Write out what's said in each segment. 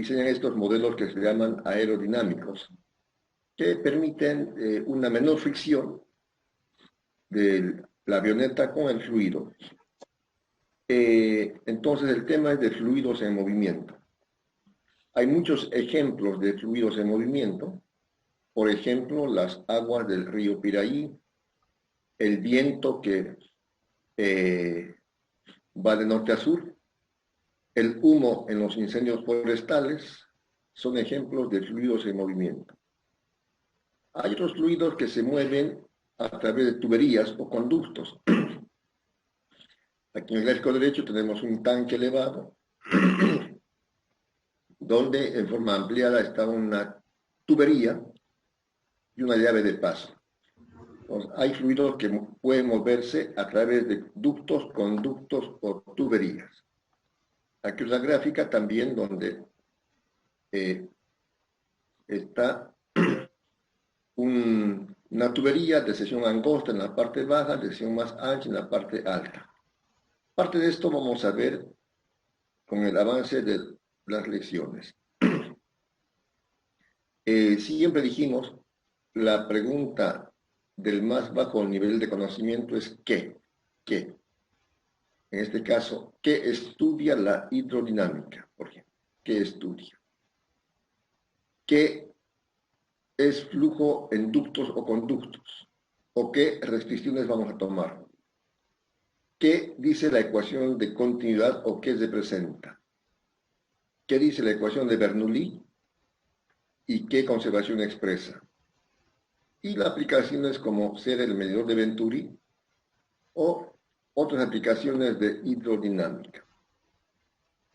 diseñan estos modelos que se llaman aerodinámicos, que permiten una menor fricción de la avioneta con el fluido. Entonces el tema es de fluidos en movimiento. Hay muchos ejemplos de fluidos en movimiento. Por ejemplo, las aguas del río Piraí, el viento que va de norte a sur, el humo en los incendios forestales, son ejemplos de fluidos en movimiento. Hay otros fluidos que se mueven a través de tuberías o conductos. Aquí en el gráfico derecho tenemos un tanque elevado, donde en forma ampliada está una tubería y una llave de paso. Entonces, hay fluidos que pueden moverse a través de ductos, conductos o tuberías. Aquí una gráfica también donde está una tubería de sección angosta en la parte baja, de sección más ancha en la parte alta. Parte de esto vamos a ver con el avance de las lecciones. Siempre dijimos, la pregunta del más bajo nivel de conocimiento es ¿qué? ¿Qué? En este caso, ¿qué estudia la hidrodinámica? Por ejemplo, ¿qué estudia? ¿Qué es flujo en ductos o conductos? ¿O qué restricciones vamos a tomar? ¿Qué dice la ecuación de continuidad o qué representa? ¿Qué dice la ecuación de Bernoulli? ¿Y qué conservación expresa? Y las aplicaciones como ser el medidor de Venturi o otras aplicaciones de hidrodinámica.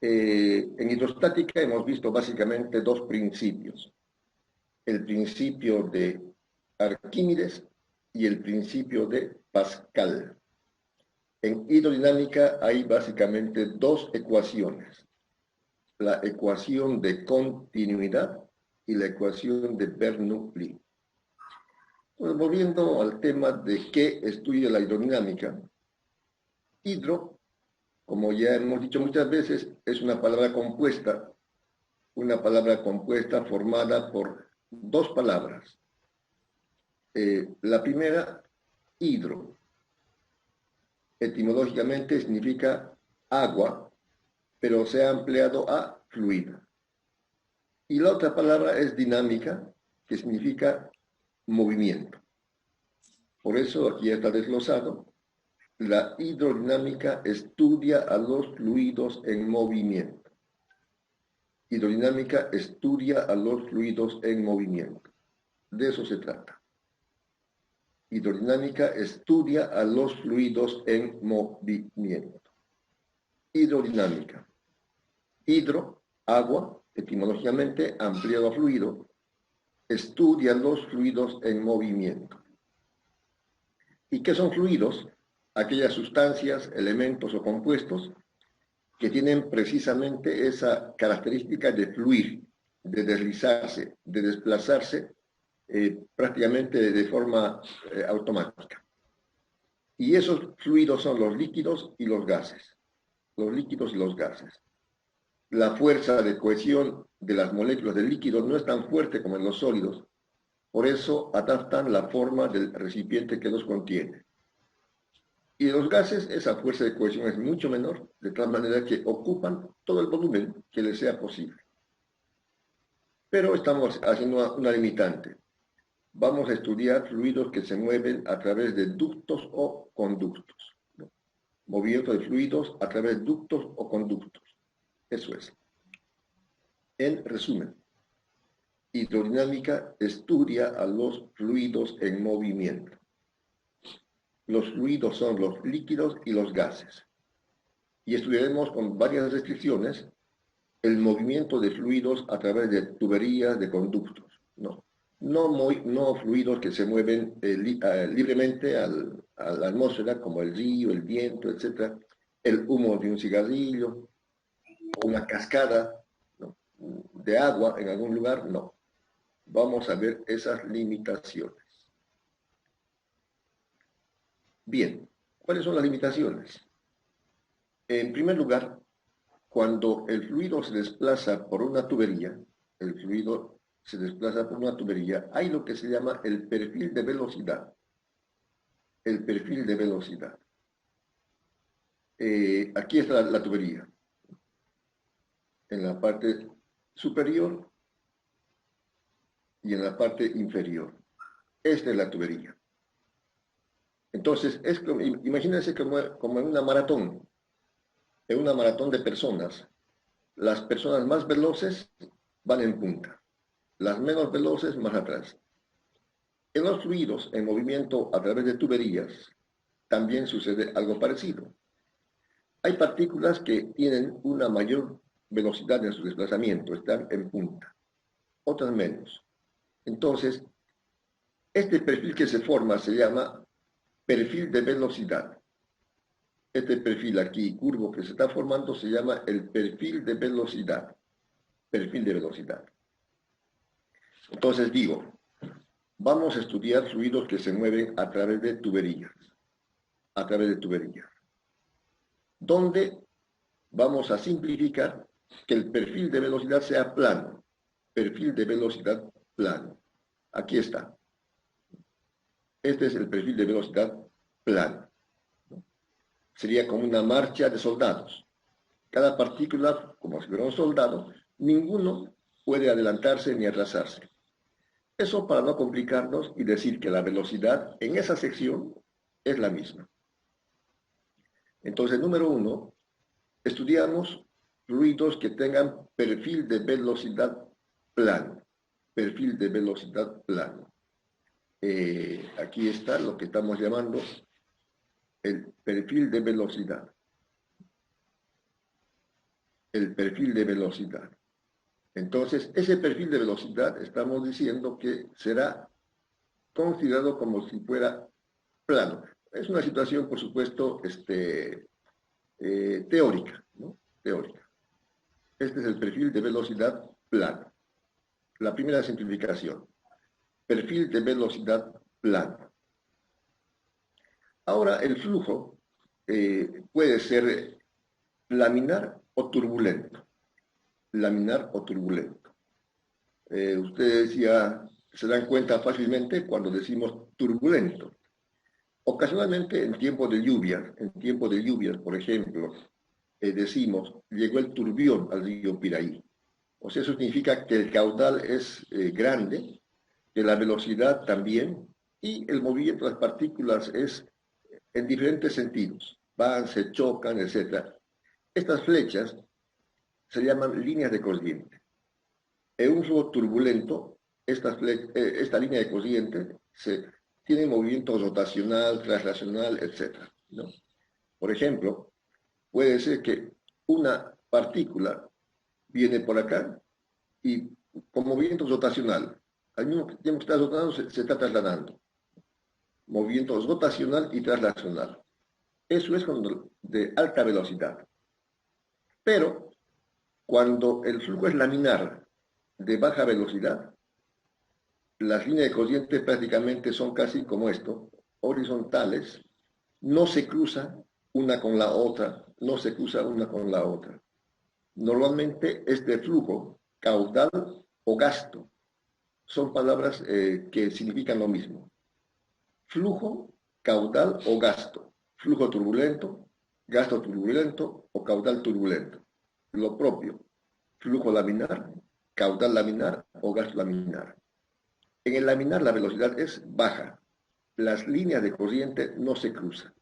En hidrostática hemos visto básicamente dos principios. El principio de Arquímedes y el principio de Pascal. En hidrodinámica hay básicamente dos ecuaciones. La ecuación de continuidad y la ecuación de Bernoulli. Pues volviendo al tema de qué estudia la hidrodinámica, hidro, como ya hemos dicho muchas veces, es una palabra compuesta formada por dos palabras. La primera, hidro, etimológicamente significa agua, pero se ha empleado a fluido. Y la otra palabra es dinámica, que significa movimiento. Por eso aquí está desglosado. La hidrodinámica estudia a los fluidos en movimiento. Hidrodinámica estudia a los fluidos en movimiento. De eso se trata. Hidrodinámica estudia a los fluidos en movimiento. Hidrodinámica. Hidro, agua, etimológicamente ampliado a fluido, estudia los fluidos en movimiento. ¿Y qué son fluidos? Aquellas sustancias, elementos o compuestos que tienen precisamente esa característica de fluir, de deslizarse, de desplazarse prácticamente de forma automática. Y esos fluidos son los líquidos y los gases. Los líquidos y los gases. La fuerza de cohesión de las moléculas del líquido no es tan fuerte como en los sólidos, por eso adaptan la forma del recipiente que los contiene. Y los gases, esa fuerza de cohesión es mucho menor, de tal manera que ocupan todo el volumen que les sea posible. Pero estamos haciendo una limitante. Vamos a estudiar fluidos que se mueven a través de ductos o conductos. ¿No? Movimiento de fluidos a través de ductos o conductos. Eso es. En resumen, hidrodinámica estudia a los fluidos en movimiento. Los fluidos son los líquidos y los gases. Y estudiaremos con varias restricciones el movimiento de fluidos a través de tuberías, de conductos. No fluidos que se mueven libremente a la atmósfera, como el río, el viento, etc. El humo de un cigarrillo, o una cascada, ¿no?, de agua en algún lugar, no. Vamos a ver esas limitaciones. Bien, ¿cuáles son las limitaciones? En primer lugar, cuando el fluido se desplaza por una tubería, el fluido se desplaza por una tubería, hay lo que se llama el perfil de velocidad. El perfil de velocidad. Aquí está la tubería. En la parte superior y en la parte inferior. Esta es la tubería. Entonces, imagínense como en una maratón. En una maratón de personas. Las personas más veloces van en punta. Las menos veloces más atrás. En los fluidos en movimiento a través de tuberías también sucede algo parecido. Hay partículas que tienen una mayor velocidad en su desplazamiento, están en punta, otras menos. Entonces, este perfil que se forma se llama perfil de velocidad. Este perfil aquí, curvo que se está formando, se llama el perfil de velocidad. Perfil de velocidad. Entonces digo, vamos a estudiar fluidos que se mueven a través de tuberías. A través de tuberías. Donde vamos a simplificar que el perfil de velocidad sea plano. Perfil de velocidad plano. Aquí está. Este es el perfil de velocidad plano. Sería como una marcha de soldados. Cada partícula, como si fuera un soldado, ninguno puede adelantarse ni atrasarse. Eso para no complicarnos y decir que la velocidad en esa sección es la misma. Entonces, número 1, estudiamos fluidos que tengan perfil de velocidad plano. Perfil de velocidad plano. Aquí está lo que estamos llamando el perfil de velocidad. El perfil de velocidad. Entonces, ese perfil de velocidad estamos diciendo que será considerado como si fuera plano. Es una situación, por supuesto, teórica, ¿no? Teórica. Este es el perfil de velocidad plano. La primera simplificación. Perfil de velocidad plano. Ahora, el flujo puede ser laminar o turbulento. Laminar o turbulento. Ustedes ya se dan cuenta fácilmente cuando decimos turbulento. Ocasionalmente en tiempos de lluvias, por ejemplo, decimos, llegó el turbión al río Piraí. O sea, eso significa que el caudal es grande, que la velocidad también, y el movimiento de las partículas es en diferentes sentidos. Van, se chocan, etc. Estas flechas se llaman líneas de corriente. En un flujo turbulento, esta línea de corriente tiene movimiento rotacional, translacional, etc. ¿no? Por ejemplo, puede ser que una partícula viene por acá y con movimiento rotacional, al mismo tiempo que está rotando, se está trasladando. Movimiento rotacional y translacional. Eso es de alta velocidad. Pero cuando el flujo es laminar de baja velocidad, las líneas de corriente prácticamente son casi como esto, horizontales, no se cruzan una con la otra, no se cruza una con la otra. Normalmente este flujo, caudal o gasto, son palabras que significan lo mismo. Flujo, caudal o gasto. Flujo turbulento, gasto turbulento o caudal turbulento. Lo propio, flujo laminar, caudal laminar o gasto laminar. En el laminar la velocidad es baja. Las líneas de corriente no se cruzan.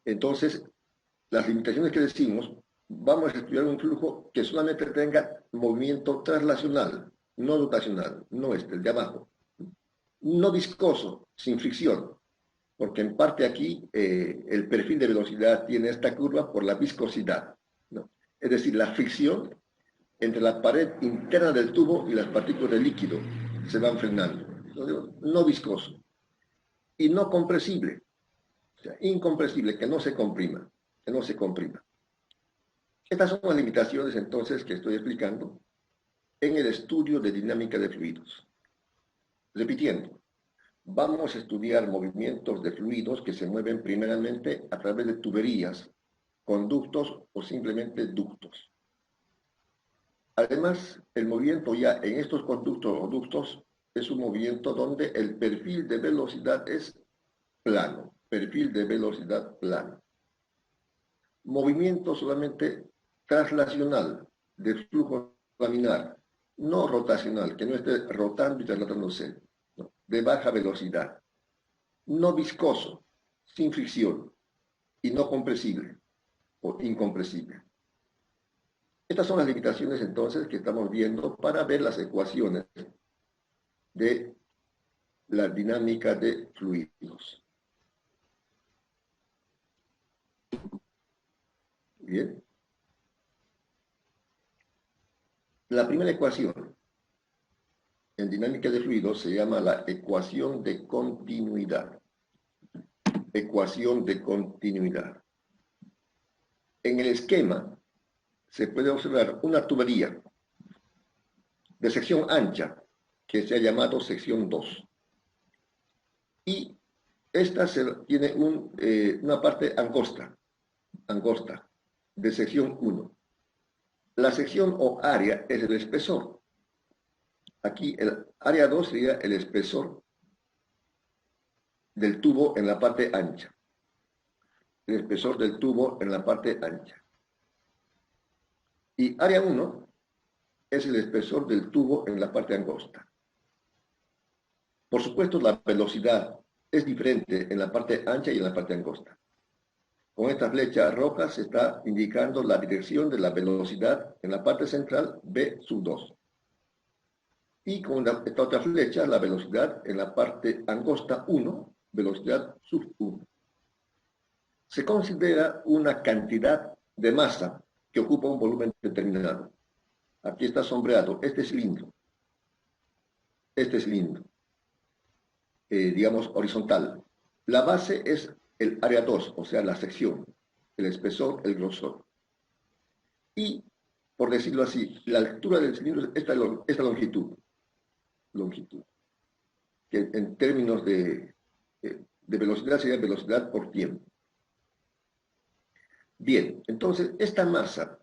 Entonces, las limitaciones que decimos, vamos a estudiar un flujo que solamente tenga movimiento translacional, no rotacional, no el de abajo. No viscoso, sin fricción, porque en parte aquí el perfil de velocidad tiene esta curva por la viscosidad, ¿no? Es decir, la fricción entre la pared interna del tubo y las partículas de líquido se van frenando. No viscoso. Y no compresible. O sea, incompresible, que no se comprima. Que no se comprima. Estas son las limitaciones entonces que estoy explicando en el estudio de dinámica de fluidos. Repitiendo, vamos a estudiar movimientos de fluidos que se mueven primeramente a través de tuberías conductos o simplemente ductos. Además, el movimiento ya en estos conductos o ductos es un movimiento donde el perfil de velocidad es plano, perfil de velocidad plano. Movimiento solamente traslacional de flujo laminar, no rotacional, que no esté rotando y trasladándose, ¿no? De baja velocidad, no viscoso, sin fricción y no compresible o incompresible. Estas son las limitaciones entonces que estamos viendo para ver las ecuaciones de la dinámica de fluidos. Bien. La primera ecuación en dinámica de fluidos se llama la ecuación de continuidad. Ecuación de continuidad. En el esquema se puede observar una tubería de sección ancha que se ha llamado sección 2. Y esta tiene una parte angosta de sección 1. La sección o área es el espesor. Aquí el área 2 sería el espesor del tubo en la parte ancha. El espesor del tubo en la parte ancha. Y área 1 es el espesor del tubo en la parte angosta. Por supuesto, la velocidad es diferente en la parte ancha y en la parte angosta. Con esta flecha roja se está indicando la dirección de la velocidad en la parte central B sub 2. Y con esta otra flecha, la velocidad en la parte angosta 1, velocidad sub 1. Se considera una cantidad de masa que ocupa un volumen determinado. Aquí está sombreado este cilindro, digamos horizontal. La base es el área 2, o sea, la sección, el espesor, el grosor. Y, por decirlo así, la altura del cilindro es esta longitud, que en términos de velocidad sería velocidad por tiempo. Bien, entonces esta masa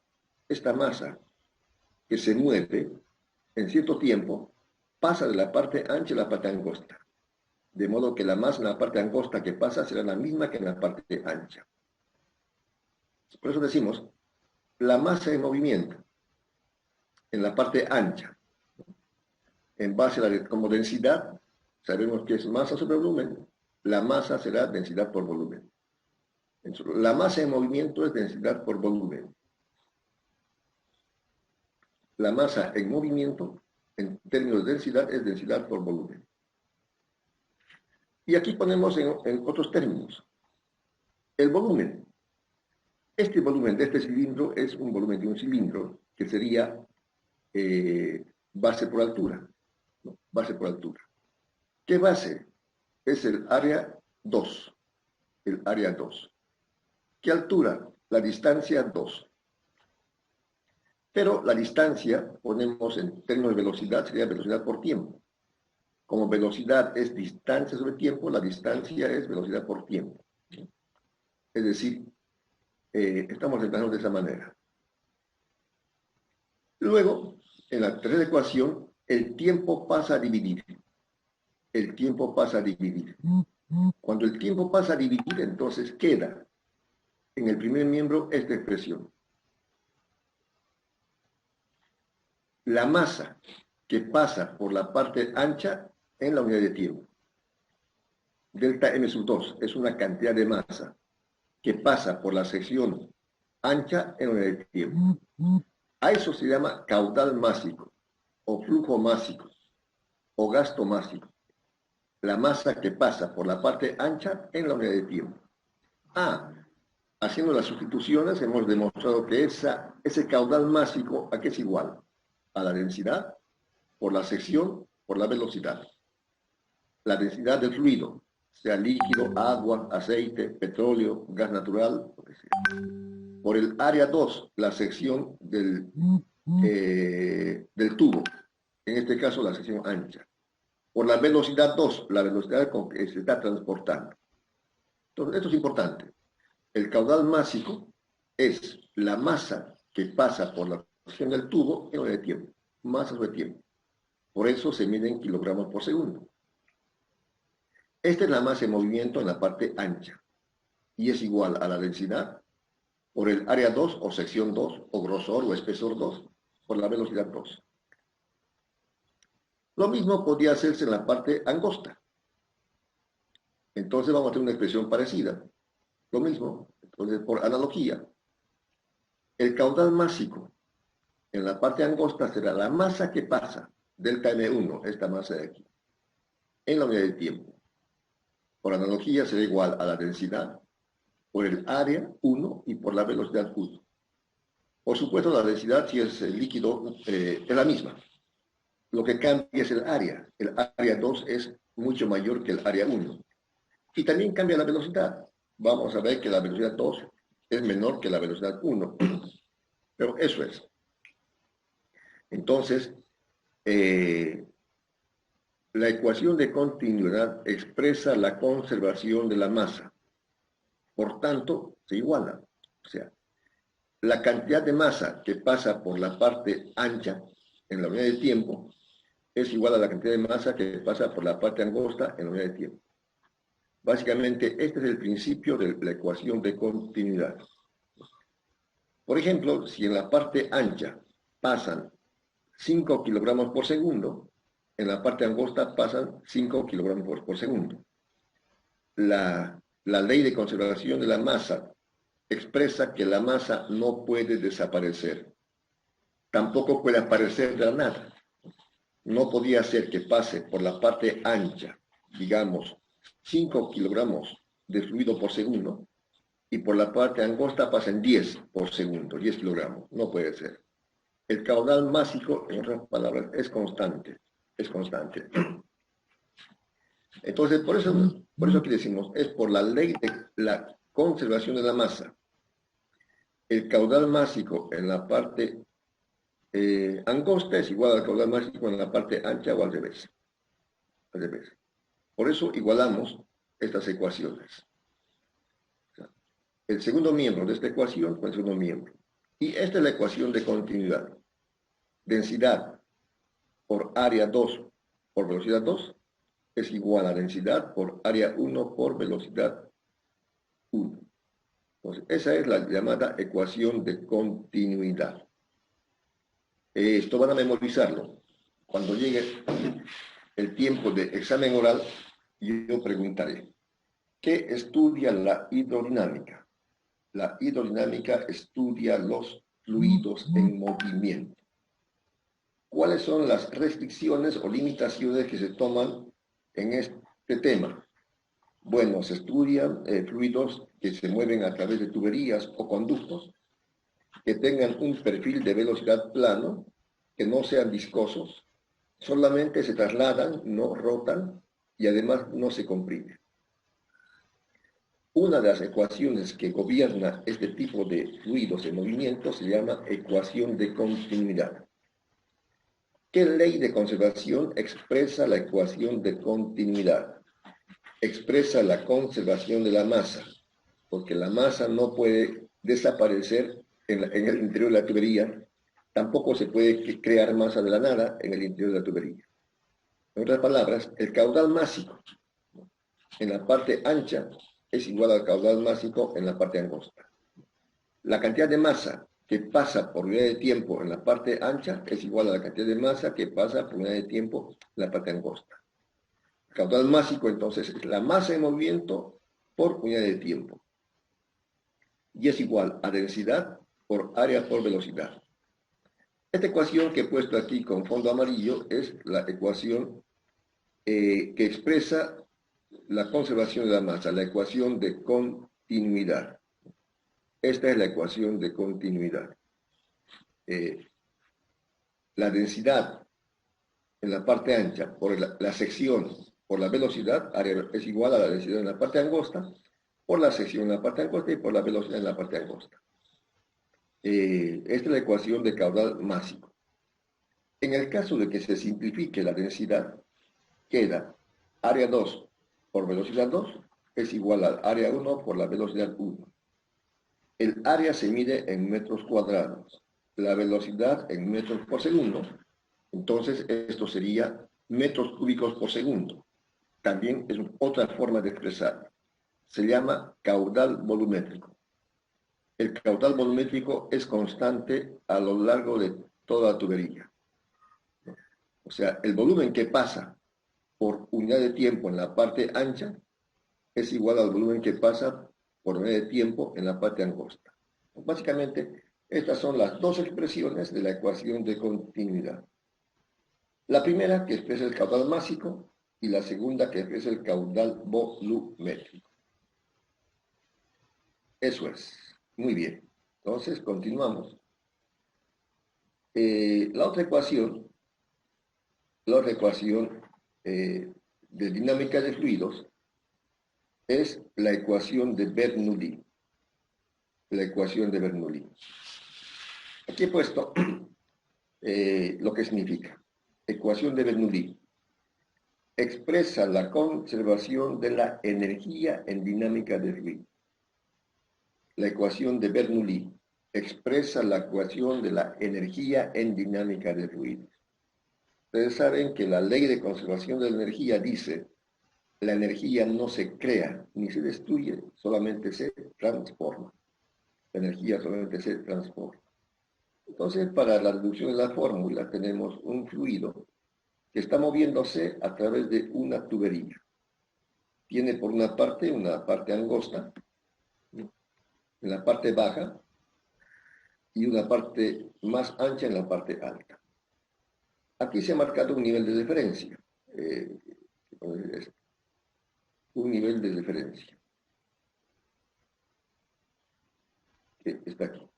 que se mueve en cierto tiempo pasa de la parte ancha a la parte angosta. De modo que la masa en la parte angosta que pasa será la misma que en la parte ancha. Por eso decimos, la masa en movimiento en la parte ancha, en base a como densidad, sabemos que es masa sobre volumen, la masa será densidad por volumen. La masa en movimiento es densidad por volumen. La masa en movimiento, en términos de densidad, es densidad por volumen. Y aquí ponemos en otros términos. El volumen. Este volumen de este cilindro es un volumen de un cilindro que sería base por altura. ¿No? Base por altura. ¿Qué base? Es el área 2. El área 2. ¿Qué altura? La distancia 2. Pero la distancia, ponemos en términos de velocidad, sería velocidad por tiempo. Como velocidad es distancia sobre tiempo, la distancia es velocidad por tiempo. Es decir, estamos representando de esa manera. Luego, en la tercera ecuación, el tiempo pasa a dividir. El tiempo pasa a dividir. Cuando el tiempo pasa a dividir, entonces queda en el primer miembro esta expresión. La masa que pasa por la parte ancha en la unidad de tiempo. Delta M sub 2 es una cantidad de masa que pasa por la sección ancha en la unidad de tiempo. A eso se llama caudal másico, o flujo másico, o gasto másico. La masa que pasa por la parte ancha en la unidad de tiempo. Haciendo las sustituciones hemos demostrado que ese caudal másico, ¿a qué es igual? A la densidad por la sección por la velocidad. La densidad del fluido, sea líquido, agua, aceite, petróleo, gas natural, lo que sea. Por el área 2, la sección del tubo, en este caso la sección ancha. Por la velocidad 2, la velocidad con que se está transportando. Entonces, esto es importante. El caudal másico es la masa que pasa por la sección del tubo en unidad de tiempo. Masa sobre tiempo. Por eso se mide en kilogramos por segundo. Esta es la masa en movimiento en la parte ancha y es igual a la densidad por el área 2 o sección 2 o grosor o espesor 2 por la velocidad 2. Lo mismo podría hacerse en la parte angosta. Entonces vamos a tener una expresión parecida. Lo mismo, entonces por analogía, el caudal másico en la parte angosta será la masa que pasa, delta M1, esta masa de aquí, en la unidad de tiempo. Por analogía será igual a la densidad por el área 1 y por la velocidad 1. Por supuesto, la densidad, si es líquido, es la misma. Lo que cambia es el área. El área 2 es mucho mayor que el área 1. Y también cambia la velocidad. Vamos a ver que la velocidad 2 es menor que la velocidad 1. Pero eso es. Entonces, la ecuación de continuidad expresa la conservación de la masa. Por tanto, se iguala. O sea, la cantidad de masa que pasa por la parte ancha en la unidad de tiempo es igual a la cantidad de masa que pasa por la parte angosta en la unidad de tiempo. Básicamente, este es el principio de la ecuación de continuidad. Por ejemplo, si en la parte ancha pasan 5 kilogramos por segundo, en la parte angosta pasan 5 kilogramos por segundo. La ley de conservación de la masa expresa que la masa no puede desaparecer. Tampoco puede aparecer de la nada. No podía ser que pase por la parte ancha, digamos, 5 kilogramos de fluido por segundo, y por la parte angosta pasen 10 por segundo, 10 kilogramos. No puede ser. El caudal másico, en otras palabras, es constante. Es constante. Entonces, por eso aquí decimos, es por la ley de la conservación de la masa. El caudal másico en la parte angosta es igual al caudal másico en la parte ancha o al revés. Al revés. Por eso igualamos estas ecuaciones. El segundo miembro de esta ecuación con el segundo miembro. Y esta es la ecuación de continuidad. Densidad por área 2 por velocidad 2 es igual a densidad por área 1 por velocidad 1. Entonces, esa es la llamada ecuación de continuidad. Esto van a memorizarlo. Cuando llegue el tiempo de examen oral, yo preguntaré, ¿qué estudia la hidrodinámica? La hidrodinámica estudia los fluidos en movimiento. ¿Cuáles son las restricciones o limitaciones que se toman en este tema? Bueno, se estudian fluidos que se mueven a través de tuberías o conductos, que tengan un perfil de velocidad plano, que no sean viscosos, solamente se trasladan, no rotan y además no se comprimen. Una de las ecuaciones que gobierna este tipo de fluidos en movimiento se llama ecuación de continuidad. ¿Qué ley de conservación expresa la ecuación de continuidad? Expresa la conservación de la masa, porque la masa no puede desaparecer en el interior de la tubería, tampoco se puede crear masa de la nada en el interior de la tubería. En otras palabras, el caudal másico en la parte ancha es igual al caudal másico en la parte angosta. La cantidad de masa que pasa por unidad de tiempo en la parte ancha es igual a la cantidad de masa que pasa por unidad de tiempo en la parte angosta. El caudal másico, entonces, es la masa en movimiento por unidad de tiempo. Y es igual a densidad por área por velocidad. Esta ecuación que he puesto aquí con fondo amarillo es la ecuación que expresa la conservación de la masa, la ecuación de continuidad. Esta es la ecuación de continuidad. La densidad en la parte ancha por la sección por la velocidad es igual a la densidad en la parte angosta por la sección en la parte angosta y por la velocidad en la parte angosta. Esta es la ecuación de caudal másico. En el caso de que se simplifique la densidad, queda área 2 por velocidad 2 es igual al área 1 por la velocidad 1. El área se mide en metros cuadrados, la velocidad en metros por segundo, entonces esto sería metros cúbicos por segundo. También es otra forma de expresar. Se llama caudal volumétrico. El caudal volumétrico es constante a lo largo de toda la tubería. O sea, el volumen que pasa por unidad de tiempo en la parte ancha es igual al volumen que pasa por unidad de tiempo en la parte angosta. Básicamente, estas son las dos expresiones de la ecuación de continuidad. La primera que expresa el caudal másico y la segunda que expresa el caudal volumétrico. Eso es. Muy bien. Entonces, continuamos. La otra ecuación de dinámica de fluidos es la ecuación de Bernoulli. La ecuación de Bernoulli. Aquí he puesto lo que significa. Ecuación de Bernoulli. Expresa la conservación de la energía en dinámica de fluidos. La ecuación de Bernoulli expresa la ecuación de la energía en dinámica de fluidos. Ustedes saben que la ley de conservación de la energía dice la energía no se crea ni se destruye, solamente se transforma. La energía solamente se transforma. Entonces, para la reducción de la fórmula tenemos un fluido que está moviéndose a través de una tubería. Tiene por una parte angosta, en la parte baja, y una parte más ancha en la parte alta. Aquí se ha marcado un nivel de diferencia. Un nivel de diferencia. Que está aquí.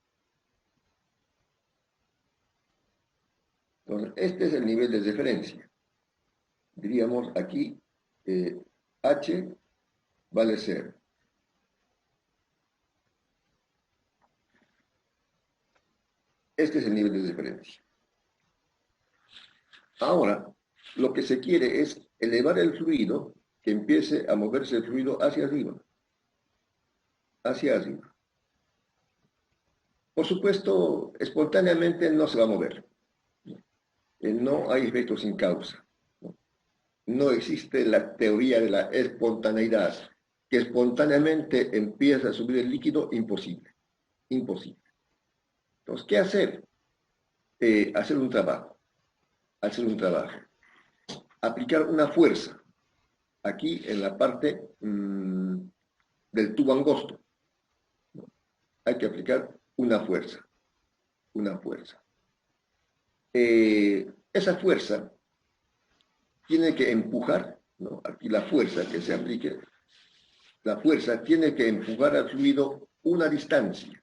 Entonces, este es el nivel de diferencia. Diríamos aquí, H vale 0. Este es el nivel de diferencia. Ahora, lo que se quiere es elevar el fluido, que empiece a moverse el fluido hacia arriba. Hacia arriba. Por supuesto, espontáneamente no se va a mover. No hay efecto sin causa. No existe la teoría de la espontaneidad, que espontáneamente empieza a subir el líquido, imposible. Imposible. Entonces, ¿qué hacer? Hacer un trabajo. Hacer un trabajo. Aplicar una fuerza. Aquí en la parte del tubo angosto. Hay que aplicar una fuerza. Una fuerza. Esa fuerza tiene que empujar, ¿no? Aquí la fuerza que se aplique, la fuerza tiene que empujar al fluido una distancia.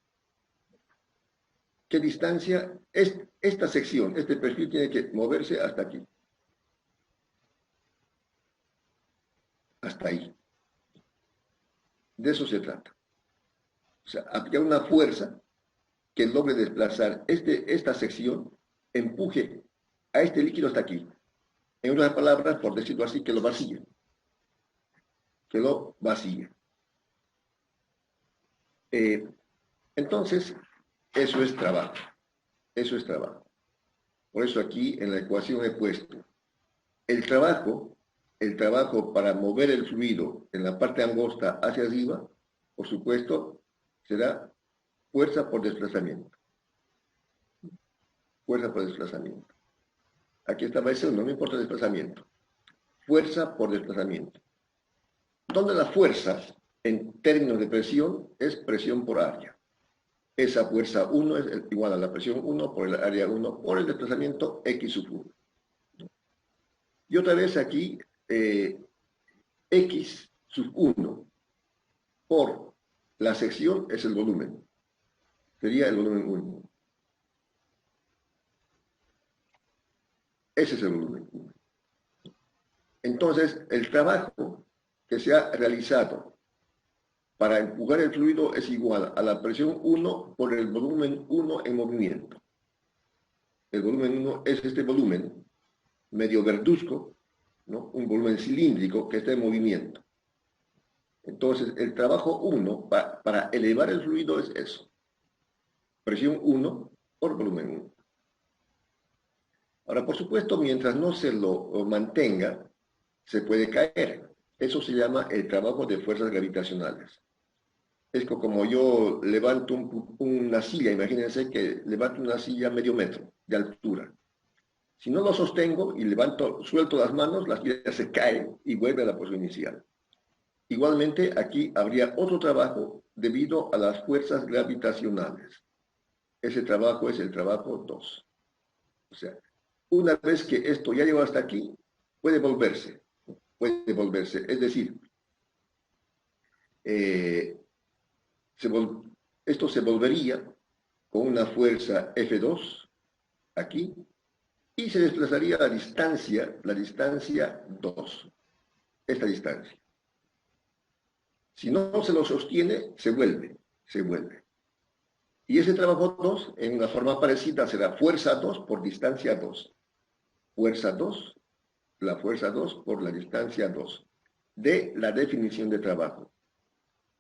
¿Qué distancia? Esta sección, este perfil tiene que moverse hasta aquí. Hasta ahí. De eso se trata. O sea, aplicar una fuerza que logre desplazar esta sección, empuje a este líquido hasta aquí. En otras palabras, por decirlo así, que lo vacíe. Que lo vacíe. Entonces, eso es trabajo. Eso es trabajo. Por eso aquí en la ecuación he puesto el trabajo para mover el fluido en la parte angosta hacia arriba, por supuesto, será fuerza por desplazamiento. Fuerza por desplazamiento. Aquí estaba eso, no me importa el desplazamiento. Fuerza por desplazamiento. Donde la fuerza, en términos de presión, es presión por área. Esa fuerza 1 es igual a la presión 1 por el área 1 por el desplazamiento X sub 1. Y otra vez aquí, X sub 1 por la sección es el volumen. Sería el volumen 1. Ese es el volumen 1. Entonces, el trabajo que se ha realizado para empujar el fluido es igual a la presión 1 por el volumen 1 en movimiento. El volumen 1 es este volumen medio verduzco, ¿no? Un volumen cilíndrico que está en movimiento. Entonces, el trabajo 1 para elevar el fluido es eso. presión 1 por volumen 1. Ahora, por supuesto, mientras no se lo mantenga, se puede caer. Eso se llama el trabajo de fuerzas gravitacionales. Es como yo levanto una silla, imagínense que levanto una silla medio metro de altura. Si no lo sostengo y suelto las manos, la silla se cae y vuelve a la posición inicial. Igualmente, aquí habría otro trabajo debido a las fuerzas gravitacionales. Ese trabajo es el trabajo 2. O sea, una vez que esto ya llegó hasta aquí, puede volverse. Es decir, esto se volvería con una fuerza F2 aquí y se desplazaría a la distancia 2, esta distancia. Si no se lo sostiene, se vuelve. Y ese trabajo 2, en una forma parecida, será fuerza 2 por distancia 2. Fuerza 2, la fuerza 2 por la distancia 2, de la definición de trabajo.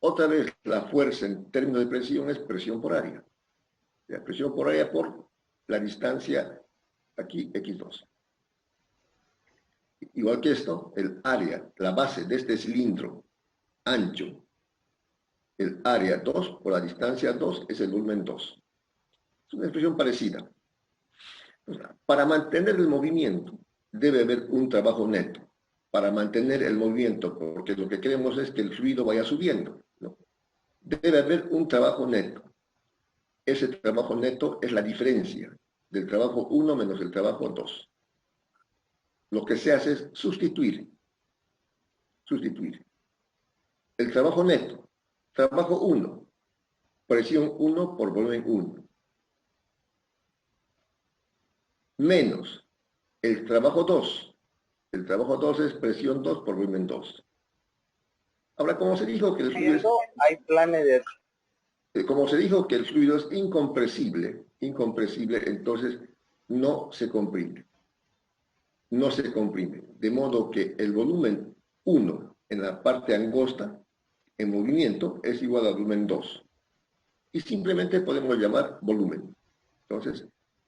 Otra vez, la fuerza en términos de presión es presión por área. La presión por área por la distancia, aquí, x2. Igual que esto, el área, la base de este cilindro ancho, el área 2 por la distancia 2 es el volumen 2. Es una expresión parecida. Para mantener el movimiento, debe haber un trabajo neto. Para mantener el movimiento, porque lo que queremos es que el fluido vaya subiendo, ¿no? Debe haber un trabajo neto. Ese trabajo neto es la diferencia del trabajo 1 menos el trabajo 2. Lo que se hace es sustituir. El trabajo neto, trabajo 1, presión 1 por volumen 1, menos el trabajo 2. El trabajo 2 es presión 2 por volumen 2. Ahora, como se dijo que el fluido es incompresible, entonces no se comprime. De modo que el volumen 1 en la parte angosta, en movimiento, es igual al volumen 2. Y simplemente podemos llamar volumen. Entonces,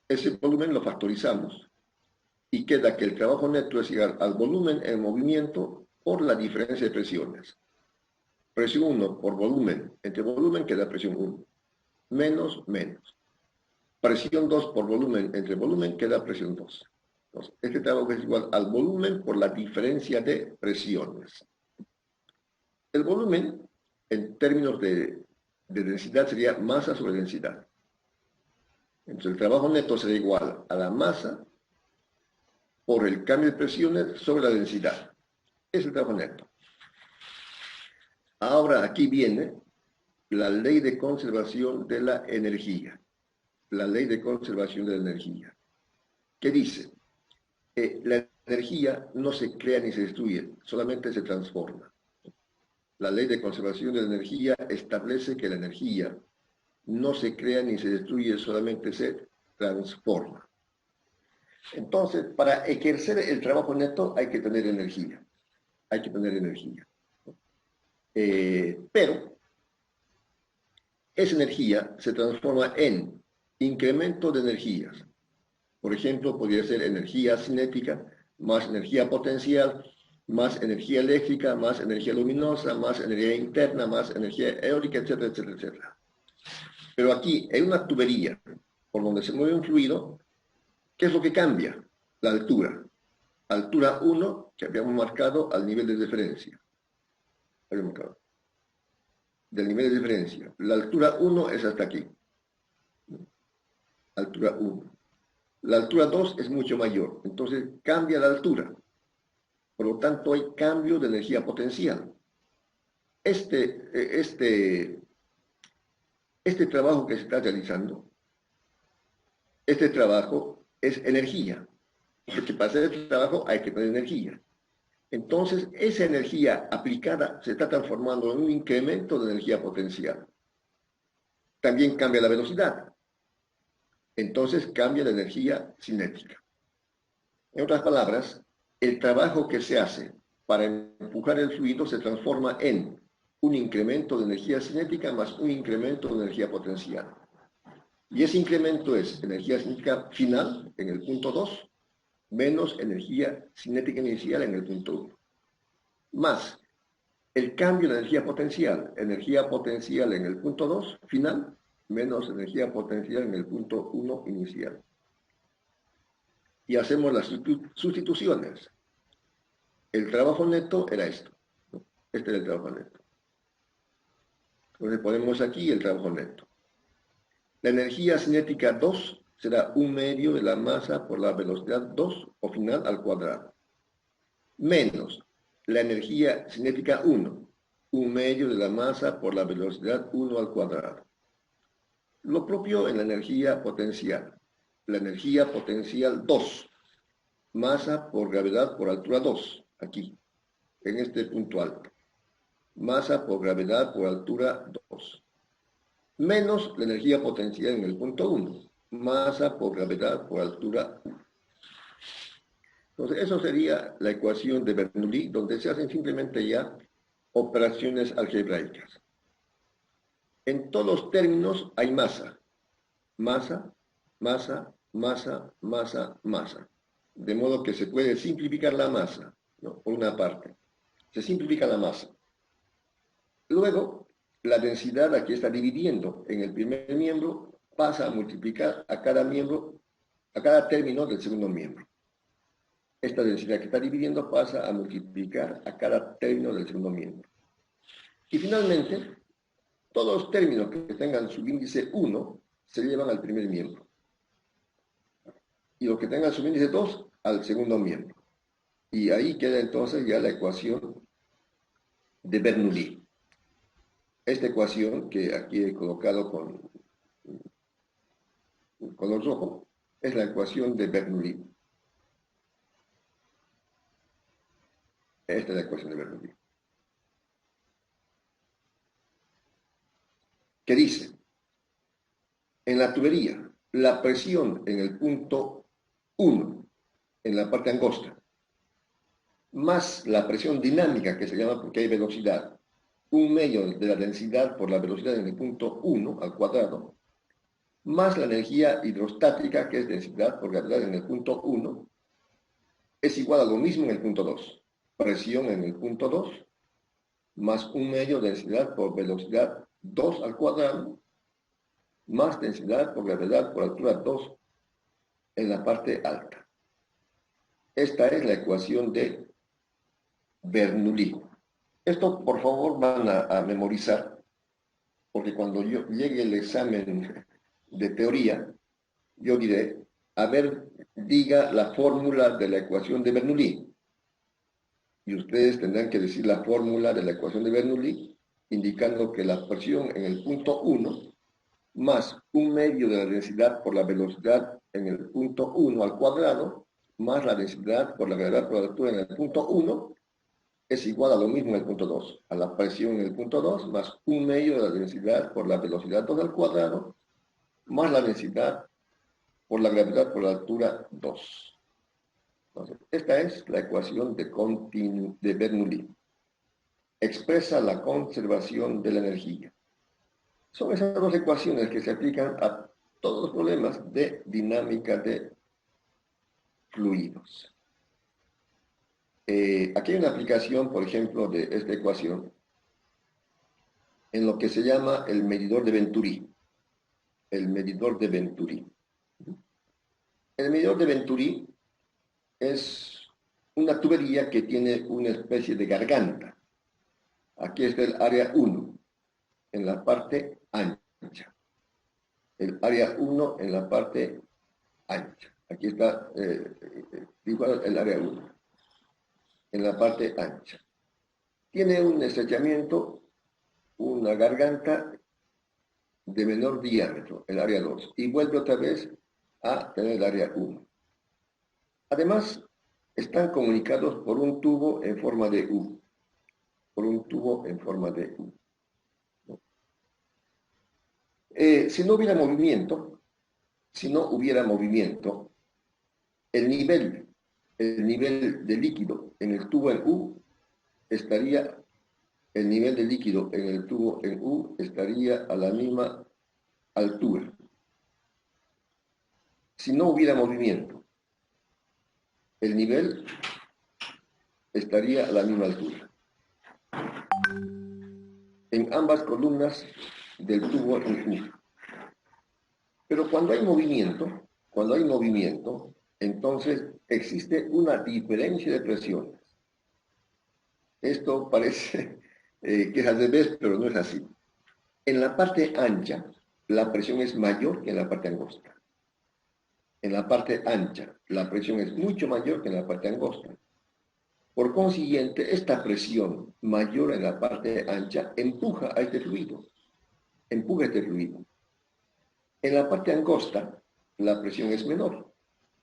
ese volumen lo factorizamos. Y queda que el trabajo neto es igual al volumen en movimiento por la diferencia de presiones. Presión 1 por volumen, entre volumen queda presión 1. Menos. Presión 2 por volumen, entre volumen queda presión 2. Entonces, este trabajo es igual al volumen por la diferencia de presiones. El volumen, en términos de densidad, sería masa sobre densidad. Entonces, el trabajo neto será igual a la masa por el cambio de presiones sobre la densidad. Es el trabajo neto. Ahora aquí viene la ley de conservación de la energía. La ley de conservación de la energía. ¿Qué dice? La energía no se crea ni se destruye, solamente se transforma. La ley de conservación de la energía establece que la energía no se crea ni se destruye, solamente se transforma. Entonces, para ejercer el trabajo neto hay que tener energía. Pero esa energía se transforma en incremento de energías. Por ejemplo, podría ser energía cinética, más energía potencial, más energía eléctrica, más energía luminosa, más energía interna, más energía eólica, etcétera, etcétera, etcétera. Pero aquí hay una tubería por donde se mueve un fluido. ¿Qué es lo que cambia? La altura. Altura 1, que habíamos marcado al nivel de diferencia. Del nivel de diferencia. La altura 1 es hasta aquí. Altura 1. La altura 2 es mucho mayor, entonces cambia la altura. Por lo tanto, hay cambio de energía potencial. Este trabajo que se está realizando, este trabajo es energía. Porque para hacer este trabajo hay que tener energía. Entonces, esa energía aplicada se está transformando en un incremento de energía potencial. También cambia la velocidad. Entonces cambia la energía cinética. En otras palabras, el trabajo que se hace para empujar el fluido se transforma en un incremento de energía cinética más un incremento de energía potencial. Y ese incremento es energía cinética final en el punto 2 menos energía cinética inicial en el punto 1. Más el cambio de energía potencial en el punto 2 final, menos energía potencial en el punto 1 inicial. Y hacemos las sustituciones. El trabajo neto era esto. Este era el trabajo neto. Entonces ponemos aquí el trabajo neto. La energía cinética 2 será 1/2 de la masa por la velocidad 2 o final al cuadrado. Menos la energía cinética 1, 1/2 de la masa por la velocidad 1 al cuadrado. Lo propio en la energía potencial. La energía potencial 2, masa por gravedad por altura 2, aquí, en este punto alto. Masa por gravedad por altura 2. Menos la energía potencial en el punto 1, masa por gravedad por altura 1. Entonces, eso sería la ecuación de Bernoulli, donde se hacen simplemente ya operaciones algebraicas. En todos los términos hay masa. Masa, masa, masa, masa, masa. De modo que se puede simplificar la masa, ¿no? Por una parte. Se simplifica la masa. Luego, la densidad aquí está dividiendo en el primer miembro, pasa a multiplicar a cada miembro, a cada término del segundo miembro. Esta densidad que está dividiendo pasa a multiplicar a cada término del segundo miembro. Y finalmente, todos los términos que tengan subíndice 1 se llevan al primer miembro. Y los que tengan subíndice 2 al segundo miembro. Y ahí queda entonces ya la ecuación de Bernoulli. Esta ecuación, que aquí he colocado con color rojo, es la ecuación de Bernoulli. Esta es la ecuación de Bernoulli. Que dice, en la tubería, la presión en el punto 1, en la parte angosta, más la presión dinámica, que se llama porque hay velocidad, 1/2 de la densidad por la velocidad en el punto 1 al cuadrado, más la energía hidrostática, que es densidad por gravedad en el punto 1, es igual a lo mismo en el punto 2. Presión en el punto 2, más 1/2 densidad por velocidad 2 al cuadrado, más densidad por gravedad por altura 2 en la parte alta. Esta es la ecuación de Bernoulli. Esto, por favor, van a memorizar, porque cuando yo llegue el examen de teoría, yo diré, a ver, diga la fórmula de la ecuación de Bernoulli. Y ustedes tendrán que decir la fórmula de la ecuación de Bernoulli, indicando que la presión en el punto 1 más 1/2 de la densidad por la velocidad en el punto 1 al cuadrado, más la densidad por la gravedad por la altura en el punto 1, es igual a lo mismo en el punto 2, a la presión en el punto 2, más 1/2 de la densidad por la velocidad 2 al cuadrado, más la densidad por la gravedad por la altura 2. Entonces, esta es la ecuación de Bernoulli. Expresa la conservación de la energía. Son esas dos ecuaciones que se aplican a todos los problemas de dinámica de fluidos. Aquí hay una aplicación, por ejemplo, de esta ecuación en lo que se llama el medidor de Venturi. El medidor de Venturi. El medidor de Venturi es una tubería que tiene una especie de garganta. Aquí está el área 1, en la parte ancha. El área 1 en la parte ancha. Aquí está igual el área 1, en la parte ancha. Tiene un estrechamiento, una garganta de menor diámetro, el área 2, y vuelve otra vez a tener el área 1. Además, están comunicados por un tubo en forma de U. Por un tubo en forma de U. Si no hubiera movimiento, el nivel de líquido en el tubo en U estaría, el nivel de líquido en el tubo en U estaría a la misma altura. si no hubiera movimiento, el nivel estaría a la misma altura. En ambas columnas del tubo en U. Pero cuando hay movimiento, entonces existe una diferencia de presiones. Esto parece que es al revés, pero no es así. En la parte ancha, la presión es mayor que en la parte angosta. En la parte ancha, la presión es mucho mayor que en la parte angosta. Por consiguiente, esta presión mayor en la parte ancha empuja a este fluido. Empuja este fluido. En la parte angosta, la presión es menor.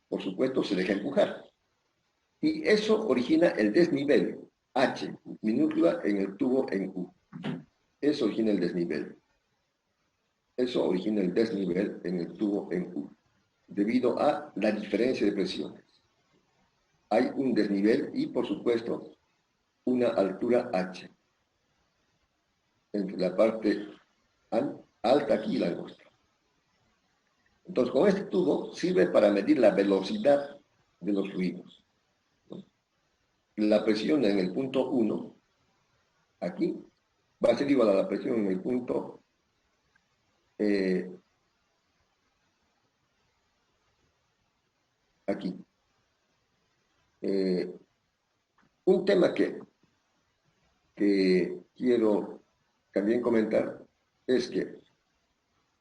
Por supuesto, se deja empujar. Y eso origina el desnivel, H, minúscula, en el tubo en U. Eso origina el desnivel. Eso origina el desnivel en el tubo en U, debido a la diferencia de presiones. Hay un desnivel y, por supuesto, una altura H entre la parte alta aquí y la angosta. Entonces, con este tubo sirve para medir la velocidad de los fluidos. La presión en el punto 1, aquí, va a ser igual a la presión en el punto aquí. Un tema que quiero también comentar es que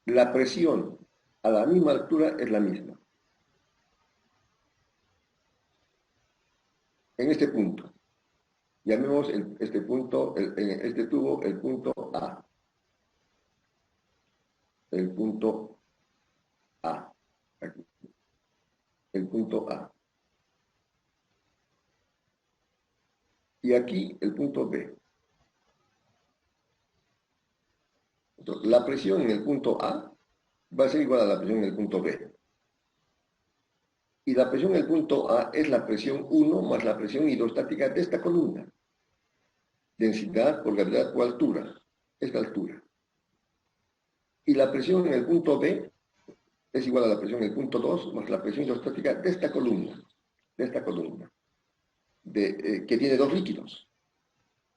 la presión a la misma altura es la misma. En este punto, llamemos este punto, en este tubo, el punto A. El punto A. Aquí. El punto A. Y aquí el punto B. Entonces, la presión en el punto A va a ser igual a la presión en el punto B. Y la presión en el punto A es la presión 1 más la presión hidrostática de esta columna. Densidad por gravedad por altura. Esta altura. Y la presión en el punto B es igual a la presión en el punto 2 más la presión hidrostática de esta columna. Que tiene dos líquidos.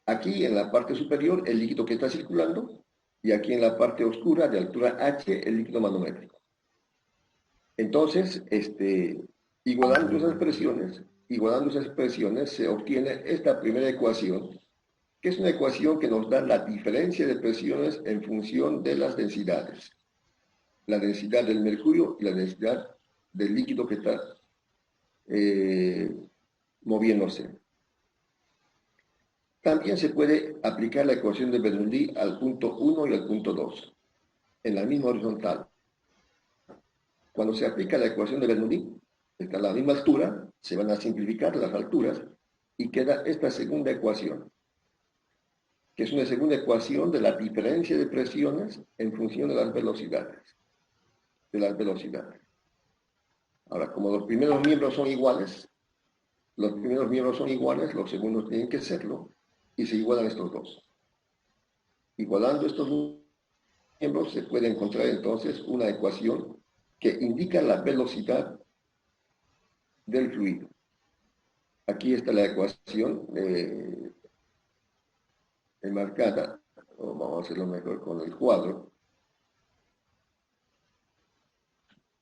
Aquí en la parte superior el líquido que está circulando y aquí en la parte oscura de altura H el líquido manométrico. Entonces, igualando esas presiones se obtiene esta primera ecuación, que es una ecuación que nos da la diferencia de presiones en función de las densidades. La densidad del mercurio y la densidad del líquido que está moviéndose. También se puede aplicar la ecuación de Bernoulli al punto 1 y al punto 2, en la misma horizontal. Cuando se aplica la ecuación de Bernoulli, está a la misma altura, se van a simplificar las alturas y queda esta segunda ecuación, que es una segunda ecuación de la diferencia de presiones en función de las velocidades. Ahora, como los primeros miembros son iguales, los segundos tienen que serlo, y se igualan estos dos. Igualando estos miembros se puede encontrar entonces una ecuación que indica la velocidad del fluido. Aquí está la ecuación enmarcada, o vamos a hacerlo mejor con el cuadro.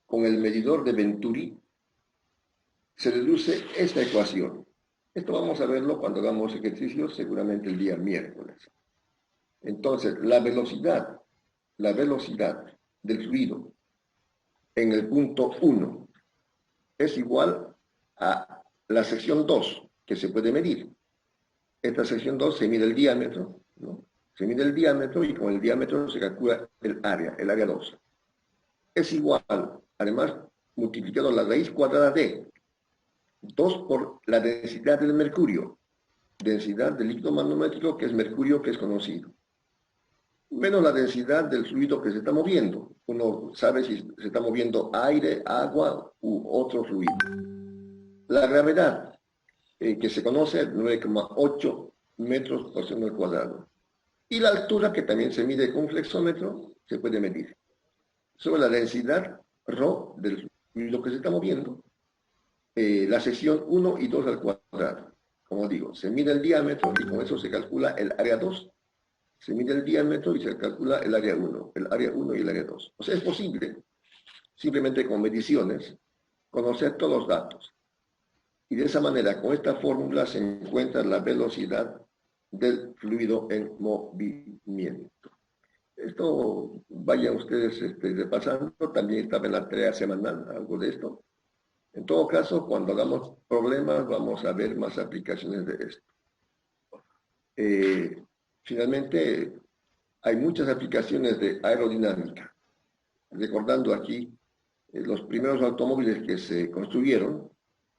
Con el medidor de Venturi se deduce esta ecuación. Esto vamos a verlo cuando hagamos ejercicios, seguramente el día miércoles. Entonces, la velocidad del fluido en el punto 1 es igual a la sección 2, que se puede medir. Esta sección 2 se mide el diámetro, ¿no? Se mide el diámetro y con el diámetro se calcula el área 2. Es igual, además, multiplicado la raíz cuadrada de 2 por la densidad del mercurio, densidad del líquido manométrico, que es mercurio, que es conocido, menos la densidad del fluido que se está moviendo. Uno sabe si se está moviendo aire, agua u otro fluido. La gravedad, que se conoce, 9,8 metros por segundo al cuadrado. Y la altura, que también se mide con flexómetro, se puede medir. Sobre la densidad ρ del fluido. Y lo que se está moviendo, la sección 1 y 2 al cuadrado. Como digo, se mide el diámetro y con eso se calcula el área 2. Se mide el diámetro y se calcula el área 1, y el área 2. O sea, es posible, simplemente con mediciones, conocer todos los datos. Y de esa manera, con esta fórmula se encuentra la velocidad del fluido en movimiento. Esto vayan ustedes repasando, también estaba en la tarea semanal, algo de esto. En todo caso, cuando hagamos problemas, vamos a ver más aplicaciones de esto. Finalmente, hay muchas aplicaciones de aerodinámica. Recordando aquí, los primeros automóviles que se construyeron,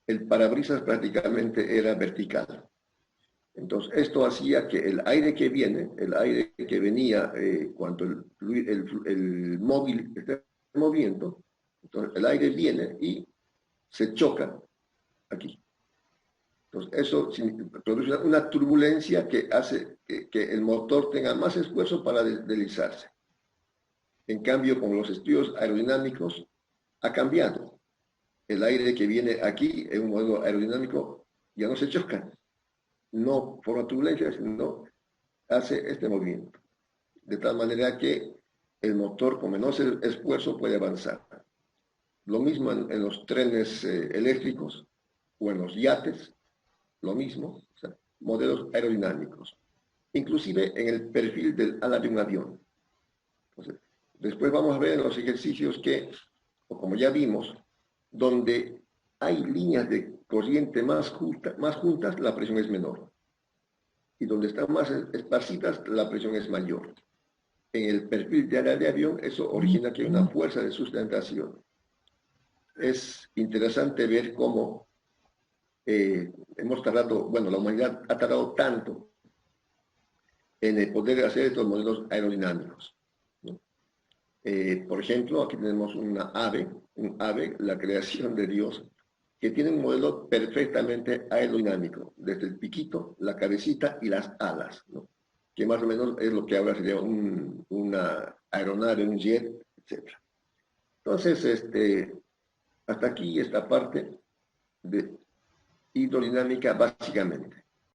el parabrisas prácticamente era vertical. Entonces, esto hacía que el aire que viene, el aire que venía cuando el móvil está moviendo, entonces el aire viene y se choca aquí. Entonces, eso produce una turbulencia que hace que el motor tenga más esfuerzo para deslizarse. En cambio, con los estudios aerodinámicos, ha cambiado. El aire que viene aquí en un modelo aerodinámico ya no se choca. No por la turbulencia, sino hace este movimiento. De tal manera que el motor con menor esfuerzo puede avanzar. Lo mismo en los trenes eléctricos o en los yates, lo mismo, o sea, modelos aerodinámicos. Inclusive en el perfil del ala de un avión. Entonces, después vamos a ver en los ejercicios que, o como ya vimos, donde hay líneas de corriente más juntas, la presión es menor. Y donde están más esparcidas, la presión es mayor. En el perfil de ala de avión, eso origina que hay una fuerza de sustentación. Es interesante ver cómo hemos tardado, bueno, la humanidad ha tardado tanto en el poder hacer estos modelos aerodinámicos, ¿no? Por ejemplo, aquí tenemos un ave, la creación de Dios, que tiene un modelo perfectamente aerodinámico, desde el piquito, la cabecita y las alas, ¿no? Que más o menos es lo que ahora sería una aeronave, un jet, etc. Entonces, hasta aquí esta parte de hidrodinámica básicamente.